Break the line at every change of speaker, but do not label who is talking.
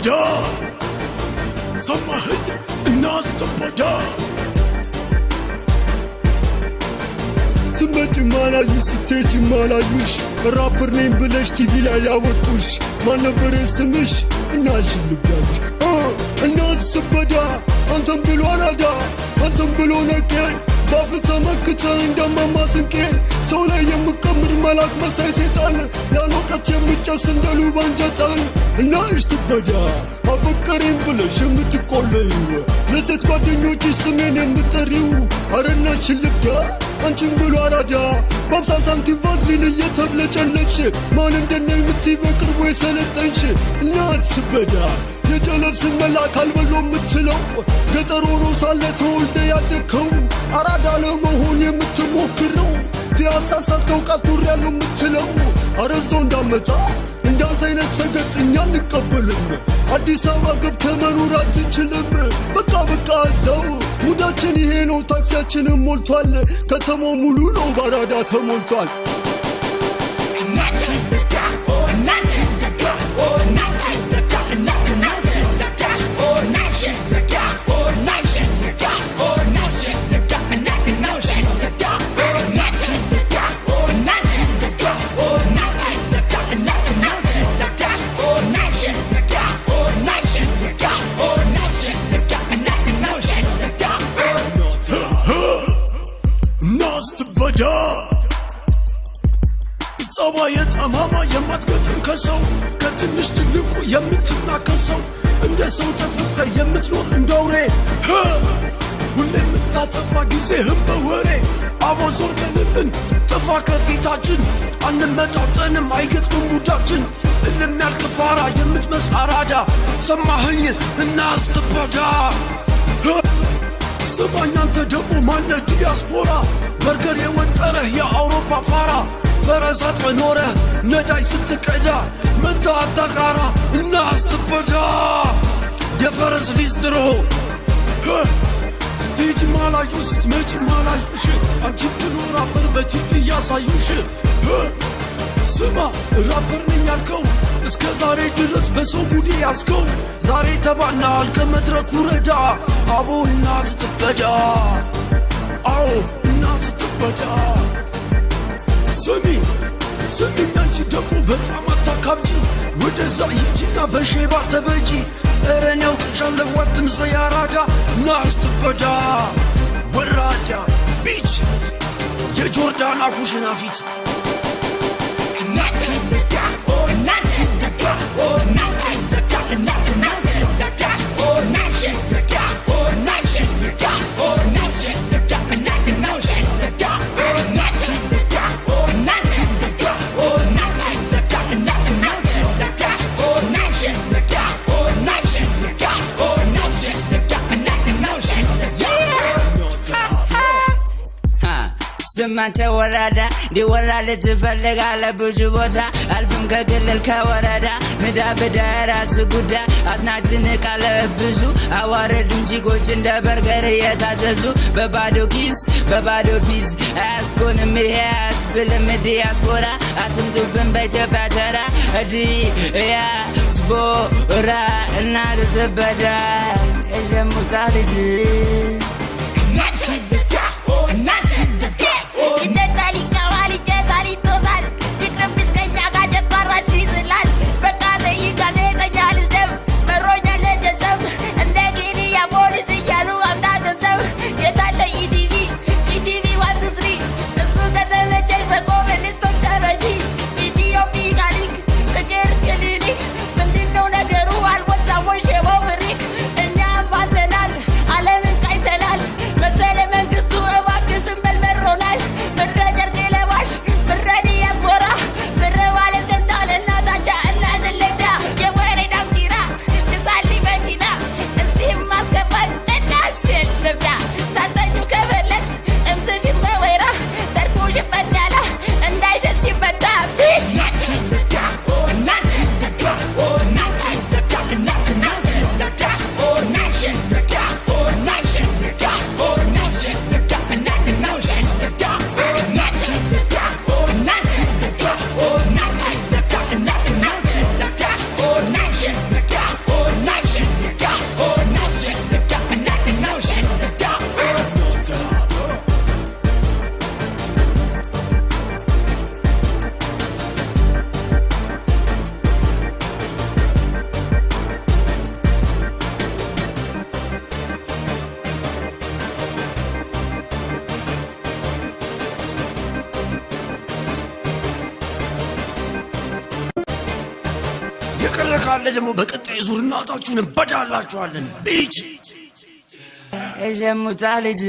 بدا سمعهن الناس تبدا
سمعتي مالايوش ستيجي مالايوش رابر نيم بلاش تيفي لا ياوطوش ما نبر اسمش الناس اللي بداش الناس سبدا انتم بلو انادا انتم بلو نكين بافتا مكتا عندما ما سنكين سولا يمكمر ملاك مساي سيطان يا لوقت يمجاسم دلو بانجاتان الناس تبدا افكرين بلاش يمتقوليو لسيت ጓደኞችሽ ስሜን የምትጠሪው አረናሽ ልብዳ አንቺን ብሎ አራዳ በአምሳ ሳንቲም ቫዝሊን እየተብለጨለች ማን እንደነው የምትይ በቅርቡ የሰለጠንሽ እናት ስበዳ የጀለስ መላክ አልበሎ የምትለው ገጠር ሆኖ ሳለ ተወልደ ያደግከው አራዳ ለመሆን የምትሞክረው ፒያሳ ሳትውቃት ኑር ያለው የምትለው አረዞ እንዳመጣ እንዳንተ አይነት ሰገጥ እኛ እንቀበልም አዲስ አበባ ገብተህ መኖር አትችልም በቃ እዛው ሙዳችን ይሄ ነው ታክሲያችንም ሞልቷል ከተማው ሙሉ ነው ባራዳ ተሞልቷል ጸባየት አማማ የማትገጥም ከሰው ከትንሽ ትልቁ የምትናከሰው እንደ ሰው ተፈጥረ የምትኖር እንደውሬ ሁሌ የምታጠፋ ጊዜህም በወሬ አቦ ዞር በልልን ጥፋ ከፊታችን አንመጣጠንም አይገጥም ሙዳችን እልም ያልክ ፋራ የምትመስል አራዳ ሰማኸኝ እናስትበዳ ስማኝ አንተ ደግሞ ማነህ ዲያስፖራ በርገር የወጠረህ የአውሮፓ ፋራ ፈረሳት መኖረ ነዳይ ስትቀዳ መንታ አታቃራ እናስትበዳ የፈረስ ሊስትሮ ስትሄጂ ማላዩሽ ስትመጪ ማላዩሽ አንቺ ብሎ ራፐር በቲቪ ያሳዩሽ ስማ ራፐር ነኝ ያልከው እስከ ዛሬ ድረስ በሰው ሙዲ ያስከው ዛሬ ተባናል ከመድረኩ ረዳ አቦ እናት ትበዳ አዎ እናት ትበዳ ስሚ አንቺ ደግሞ በጣም አታካብጂ ወደዛ ሂጂና በሼባ ተበጂ እረን ያውቅሻለሁ አትምሰይ አራዳ ናሽ ትበዳ ወራዳ ቢች የጆርዳን አፉሽና ፊት
ስማንተ ወራዳ ሊወራል ትፈልጋለ ብዙ ቦታ አልፍም ከክልል ከወረዳ ምዳ በዳራስ ጉዳ አትናትን ቃለ ብዙ አዋረድ እንጂ ጎች እንደ በርገር የታዘዙ በባዶ ኪስ አያስኮንም ይሄ አያስብልም ዲያስፖራ አትምጡብን በኢትዮጵያ ተራ ዲያስፖራ እናት ትበዳ እሸሙታልሽ
የቀረ ካለ ደግሞ በቀጣይ ዙር እናታችሁን እንበዳላችኋለን። ቢች
የሸሙታ ልጅ